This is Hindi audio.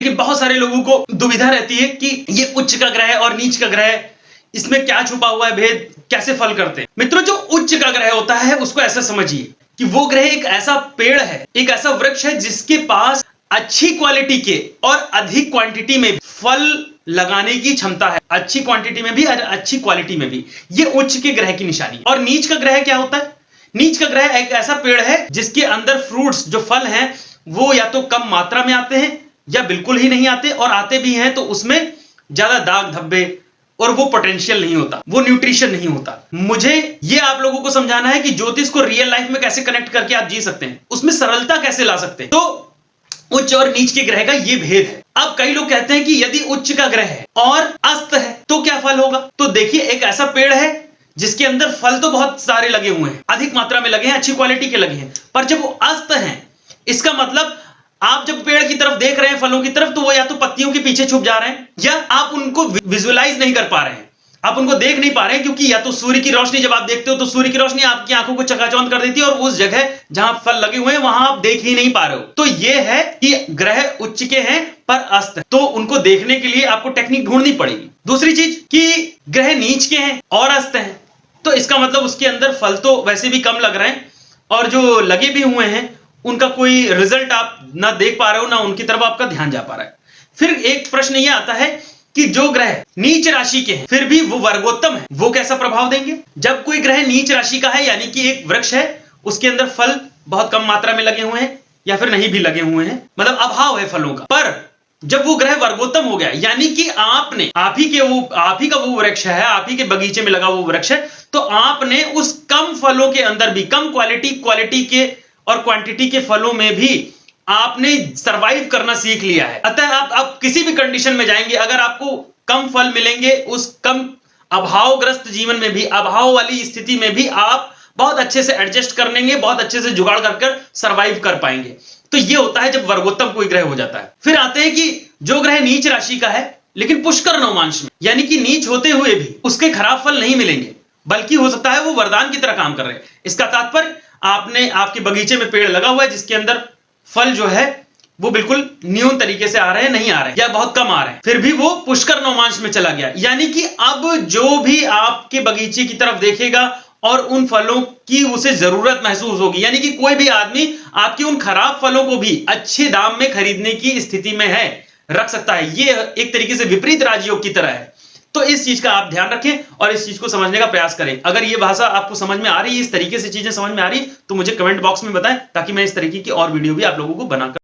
लेकिन बहुत सारे लोगों को दुविधा रहती है कि ये उच्च का ग्रह और नीच का ग्रह, इसमें क्या छुपा हुआ है भेद, कैसे फल करते हैं। मित्रों, जो उच्च का ग्रह होता है उसको ऐसा समझिए कि वो ग्रह एक ऐसा पेड़ है, एक ऐसा वृक्ष है जिसके पास अच्छी क्वालिटी के और अधिक क्वांटिटी में फल लगाने की क्षमता है। अच्छी क्वांटिटी में भी और अच्छी क्वालिटी में भी, ये उच्च के ग्रह की निशानी है। और नीच का ग्रह क्या होता है? नीच का ग्रह एक ऐसा पेड़ है जिसके अंदर फ्रूट्स, जो फल हैं, वो या तो कम मात्रा में आते हैं या बिल्कुल ही नहीं आते, और आते भी हैं तो उसमें ज्यादा दाग धब्बे और वो पोटेंशियल नहीं होता, वो न्यूट्रिशन नहीं होता। मुझे ये आप लोगों को समझाना है कि ज्योतिष को रियल लाइफ में कैसे कनेक्ट करके आप जी सकते हैं, उसमें सरलता कैसे ला सकते हैं। तो उच्च और नीच के ग्रह का ये भेद है। अब कई लोग कहते हैं कि यदि उच्च का ग्रह है और अस्त है तो क्या फल होगा? तो देखिए, एक ऐसा पेड़ है जिसके अंदर फल तो बहुत सारे लगे हुए हैं, अधिक मात्रा में लगे हैं, अच्छी क्वालिटी के लगे हैं, पर जब वो अस्त हैं, इसका मतलब आप जब पेड़ की तरफ देख रहे हैं, फलों की तरफ, तो वो या तो पत्तियों के पीछे छुप जा रहे हैं या आप उनको विजुअलाइज नहीं कर पा रहे हैं, आप उनको देख नहीं पा रहे हैं, क्योंकि या तो सूर्य की रोशनी, जब आप देखते हो तो सूर्य की रोशनी आपकी आंखों को चकाचौंध कर देती है और उस जगह जहां फल लगे हुए हैं वहां आप देख ही नहीं पा रहे हो। तो ये है कि ग्रह उच्च के हैं पर अस्त है, तो उनको देखने के लिए आपको टेक्निक ढूंढनी पड़ेगी। दूसरी चीज कि ग्रह नीच के हैं और अस्त हैं, तो इसका मतलब उसके अंदर फल तो वैसे भी कम लग रहे हैं और जो लगे भी हुए हैं उनका कोई रिजल्ट आप ना देख पा रहे हो, ना उनकी तरफ आपका ध्यान जा पा रहा है। फिर एक प्रश्न यह आता है कि जो ग्रह नीच राशि के हैं फिर भी वो वर्गोत्तम है, वो कैसा प्रभाव देंगे? जब कोई ग्रह नीच राशि का है, यानी कि एक वृक्ष है, उसके अंदर फल बहुत कम मात्रा में लगे हुए हैं या फिर नहीं भी लगे हुए हैं, मतलब अभाव है फलों का, पर जब वो ग्रह वर्गोत्तम हो गया, यानी कि आप ही का वो वृक्ष है, आप ही के बगीचे में लगा वो वृक्ष है, तो आपने उस कम फलों के अंदर भी, कम क्वालिटी के और क्वांटिटी के फलों में भी आपने सरवाइव करना सीख लिया है। अतः आप किसी भी कंडीशन में जाएंगे, अगर आपको कम फल मिलेंगे, उस कम अभावग्रस्त जीवन में भी, अभाव वाली स्थिति में भी आप बहुत अच्छे से एडजस्ट कर लेंगे, बहुत अच्छे से जुगाड़ कर सरवाइव कर पाएंगे। तो ये होता है जब वर्गोत्तम कोई ग्रह हो जाता है। फिर आते हैं कि जो ग्रह नीच राशि का है लेकिन पुष्कर नवमांश में, यानी कि नीच होते हुए भी उसके खराब फल नहीं मिलेंगे, बल्कि हो सकता है वो वरदान की तरह काम कर रहे हैं। इसका तात्पर्य, आपके बगीचे में पेड़ लगा हुआ है जिसके अंदर फल जो है वो बिल्कुल न्यून तरीके से आ रहे हैं, नहीं आ रहे हैं या बहुत कम आ रहे हैं, फिर भी वो पुष्कर नवमांश में चला गया। यानी कि अब जो भी आपके बगीचे की तरफ देखेगा और उन फलों की उसे जरूरत महसूस होगी, यानी कि कोई भी आदमी आपके उन खराब फलों को भी अच्छे दाम में खरीदने की स्थिति में है, रख सकता है। ये एक तरीके से विपरीत राजयोग की तरह है। तो इस चीज का आप ध्यान रखें और इस चीज को समझने का प्रयास करें। अगर ये भाषा आपको समझ में आ रही है, इस तरीके से चीजें समझ में आ रही, तो मुझे कमेंट बॉक्स में बताएं, ताकि मैं इस तरीके की और वीडियो भी आप लोगों को बनाकर